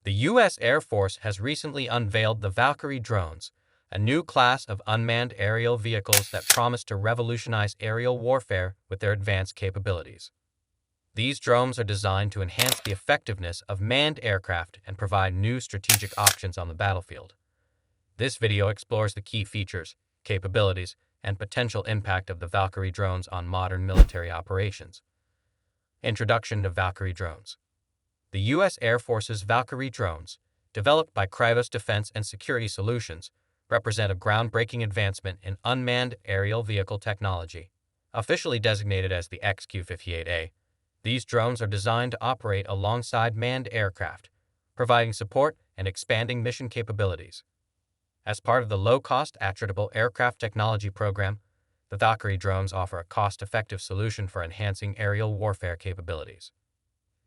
The U.S. Air Force has recently unveiled the Valkyrie drones, a new class of unmanned aerial vehicles that promise to revolutionize aerial warfare with their advanced capabilities. These drones are designed to enhance the effectiveness of manned aircraft and provide new strategic options on the battlefield. This video explores the key features, capabilities, and potential impact of the Valkyrie drones on modern military operations. Introduction to Valkyrie drones. The U.S. Air Force's Valkyrie drones, developed by Kratos Defense and Security Solutions, represent a groundbreaking advancement in unmanned aerial vehicle technology. Officially designated as the XQ-58A, these drones are designed to operate alongside manned aircraft, providing support and expanding mission capabilities. As part of the low-cost attritable aircraft technology program, the Valkyrie drones offer a cost-effective solution for enhancing aerial warfare capabilities.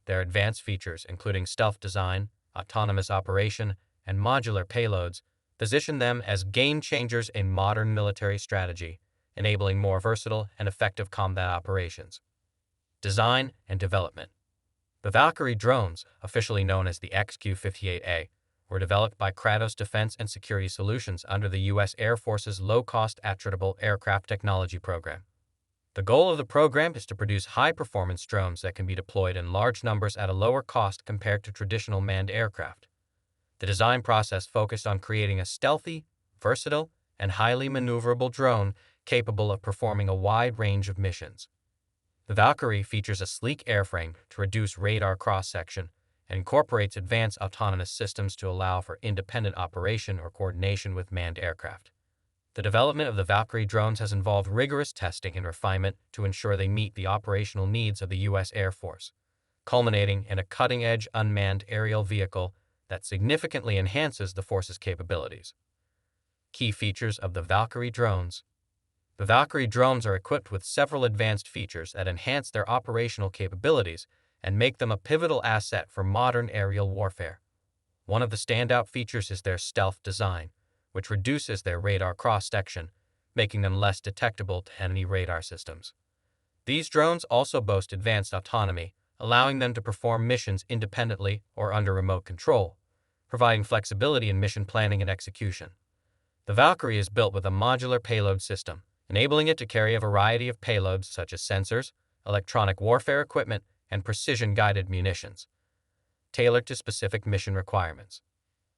Their advanced features, including stealth design, autonomous operation, and modular payloads, position them as game-changers in modern military strategy, enabling more versatile and effective combat operations. Design and development. The Valkyrie drones, officially known as the XQ-58A, were developed by Kratos Defense and Security Solutions under the U.S. Air Force's low-cost attritable aircraft technology program. The goal of the program is to produce high-performance drones that can be deployed in large numbers at a lower cost compared to traditional manned aircraft. The design process focused on creating a stealthy, versatile, and highly maneuverable drone capable of performing a wide range of missions. The Valkyrie features a sleek airframe to reduce radar cross-section and incorporates advanced autonomous systems to allow for independent operation or coordination with manned aircraft. The development of the Valkyrie drones has involved rigorous testing and refinement to ensure they meet the operational needs of the U.S. Air Force, culminating in a cutting-edge unmanned aerial vehicle that significantly enhances the force's capabilities. Key features of the Valkyrie drones. The Valkyrie drones are equipped with several advanced features that enhance their operational capabilities and make them a pivotal asset for modern aerial warfare. One of the standout features is their stealth design, which reduces their radar cross-section, making them less detectable to enemy radar systems. These drones also boast advanced autonomy, allowing them to perform missions independently or under remote control, providing flexibility in mission planning and execution. The Valkyrie is built with a modular payload system, enabling it to carry a variety of payloads such as sensors, electronic warfare equipment, and precision-guided munitions, tailored to specific mission requirements.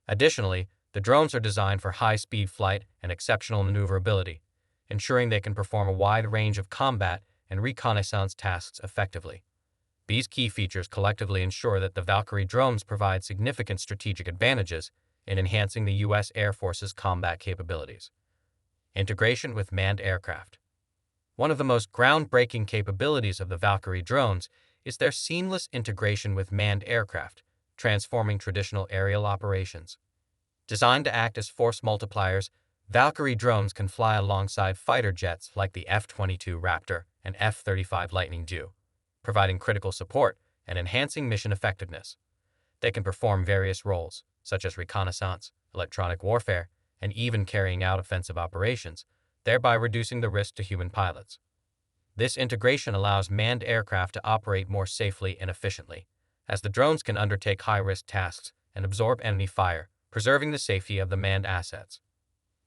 Additionally, the drones are designed for high-speed flight and exceptional maneuverability, ensuring they can perform a wide range of combat and reconnaissance tasks effectively. These key features collectively ensure that the Valkyrie drones provide significant strategic advantages in enhancing the U.S. Air Force's combat capabilities. Integration with manned aircraft. One of the most groundbreaking capabilities of the Valkyrie drones is their seamless integration with manned aircraft, transforming traditional aerial operations. Designed to act as force multipliers, Valkyrie drones can fly alongside fighter jets like the F-22 Raptor and F-35 Lightning II, providing critical support and enhancing mission effectiveness. They can perform various roles, such as reconnaissance, electronic warfare, and even carrying out offensive operations, thereby reducing the risk to human pilots. This integration allows manned aircraft to operate more safely and efficiently, as the drones can undertake high-risk tasks and absorb enemy fire, preserving the safety of the manned assets.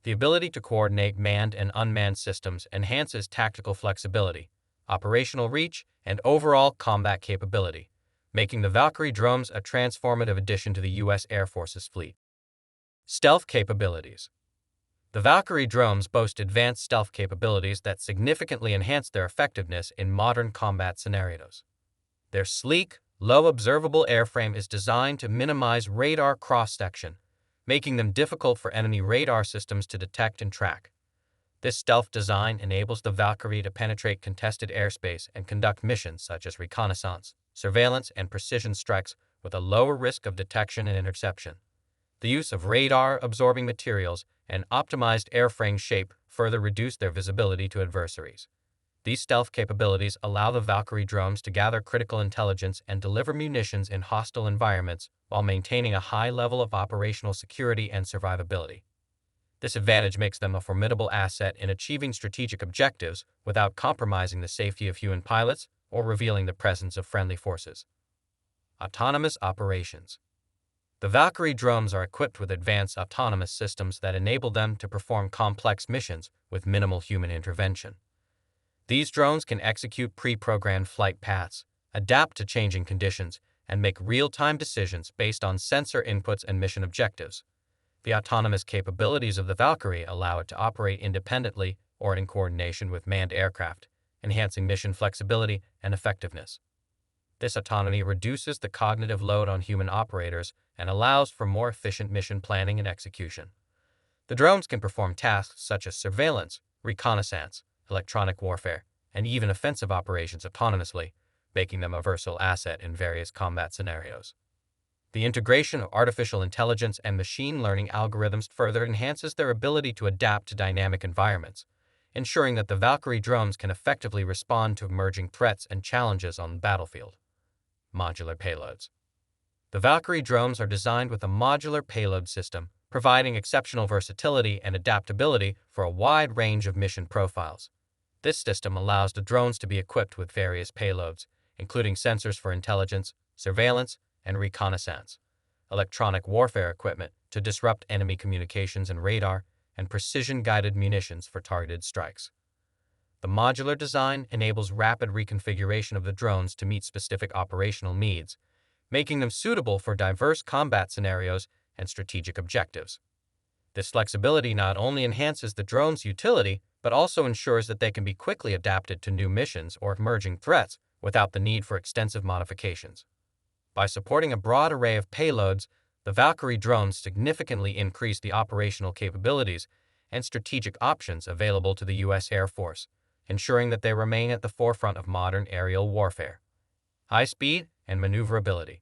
The ability to coordinate manned and unmanned systems enhances tactical flexibility, operational reach, and overall combat capability, making the Valkyrie drones a transformative addition to the U.S. Air Force's fleet. Stealth capabilities. The Valkyrie drones boast advanced stealth capabilities that significantly enhance their effectiveness in modern combat scenarios. Their sleek, low-observable airframe is designed to minimize radar cross-section, making them difficult for enemy radar systems to detect and track. This stealth design enables the Valkyrie to penetrate contested airspace and conduct missions such as reconnaissance, surveillance, and precision strikes with a lower risk of detection and interception. The use of radar-absorbing materials and optimized airframe shape further reduce their visibility to adversaries. These stealth capabilities allow the Valkyrie drones to gather critical intelligence and deliver munitions in hostile environments while maintaining a high level of operational security and survivability. This advantage makes them a formidable asset in achieving strategic objectives without compromising the safety of human pilots or revealing the presence of friendly forces. Autonomous operations. The Valkyrie drones are equipped with advanced autonomous systems that enable them to perform complex missions with minimal human intervention. These drones can execute pre-programmed flight paths, adapt to changing conditions, and make real-time decisions based on sensor inputs and mission objectives. The autonomous capabilities of the Valkyrie allow it to operate independently or in coordination with manned aircraft, enhancing mission flexibility and effectiveness. This autonomy reduces the cognitive load on human operators and allows for more efficient mission planning and execution. The drones can perform tasks such as surveillance, reconnaissance, electronic warfare, and even offensive operations autonomously, making them a versatile asset in various combat scenarios. The integration of artificial intelligence and machine learning algorithms further enhances their ability to adapt to dynamic environments, ensuring that the Valkyrie drones can effectively respond to emerging threats and challenges on the battlefield. Modular payloads. The Valkyrie drones are designed with a modular payload system, providing exceptional versatility and adaptability for a wide range of mission profiles. This system allows the drones to be equipped with various payloads, including sensors for intelligence, surveillance, and reconnaissance, electronic warfare equipment to disrupt enemy communications and radar, and precision-guided munitions for targeted strikes. The modular design enables rapid reconfiguration of the drones to meet specific operational needs, making them suitable for diverse combat scenarios and strategic objectives. This flexibility not only enhances the drone's utility, but also ensures that they can be quickly adapted to new missions or emerging threats without the need for extensive modifications. By supporting a broad array of payloads, the Valkyrie drones significantly increase the operational capabilities and strategic options available to the U.S. Air Force, ensuring that they remain at the forefront of modern aerial warfare. High speed and maneuverability.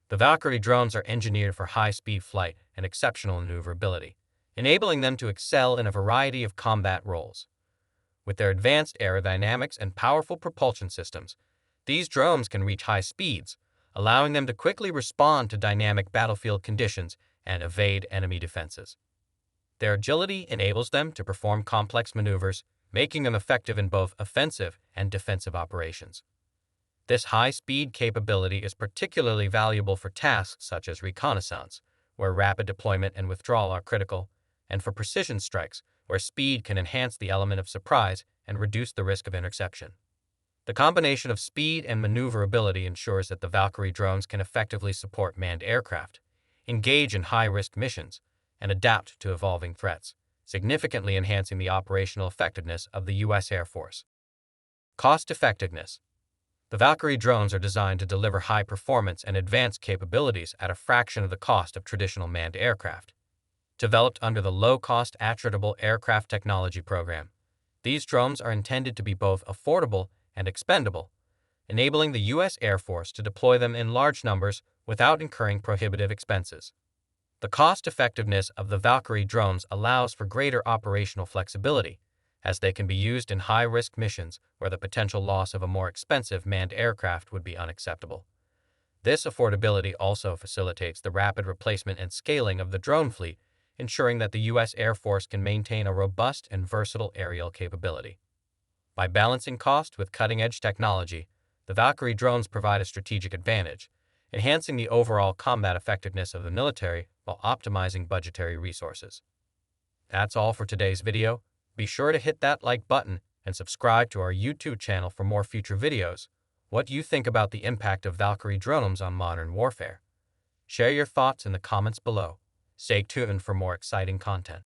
The Valkyrie drones are engineered for high-speed flight and exceptional maneuverability, enabling them to excel in a variety of combat roles. With their advanced aerodynamics and powerful propulsion systems, these drones can reach high speeds, allowing them to quickly respond to dynamic battlefield conditions and evade enemy defenses. Their agility enables them to perform complex maneuvers, making them effective in both offensive and defensive operations. This high-speed capability is particularly valuable for tasks such as reconnaissance, where rapid deployment and withdrawal are critical, and for precision strikes, where speed can enhance the element of surprise and reduce the risk of interception. The combination of speed and maneuverability ensures that the Valkyrie drones can effectively support manned aircraft, engage in high-risk missions, and adapt to evolving threats, significantly enhancing the operational effectiveness of the U.S. Air Force. Cost-effectiveness. The Valkyrie drones are designed to deliver high performance and advanced capabilities at a fraction of the cost of traditional manned aircraft. Developed under the Low-Cost Attritable Aircraft Technology Program, these drones are intended to be both affordable and expendable, enabling the U.S. Air Force to deploy them in large numbers without incurring prohibitive expenses. The cost-effectiveness of the Valkyrie drones allows for greater operational flexibility, as they can be used in high-risk missions where the potential loss of a more expensive manned aircraft would be unacceptable. This affordability also facilitates the rapid replacement and scaling of the drone fleet, ensuring that the U.S. Air Force can maintain a robust and versatile aerial capability. By balancing cost with cutting-edge technology, the Valkyrie drones provide a strategic advantage, enhancing the overall combat effectiveness of the military while optimizing budgetary resources. That's all for today's video. Be sure to hit that like button and subscribe to our YouTube channel for more future videos. What do you think about the impact of Valkyrie drones on modern warfare? Share your thoughts in the comments below. Stay tuned for more exciting content.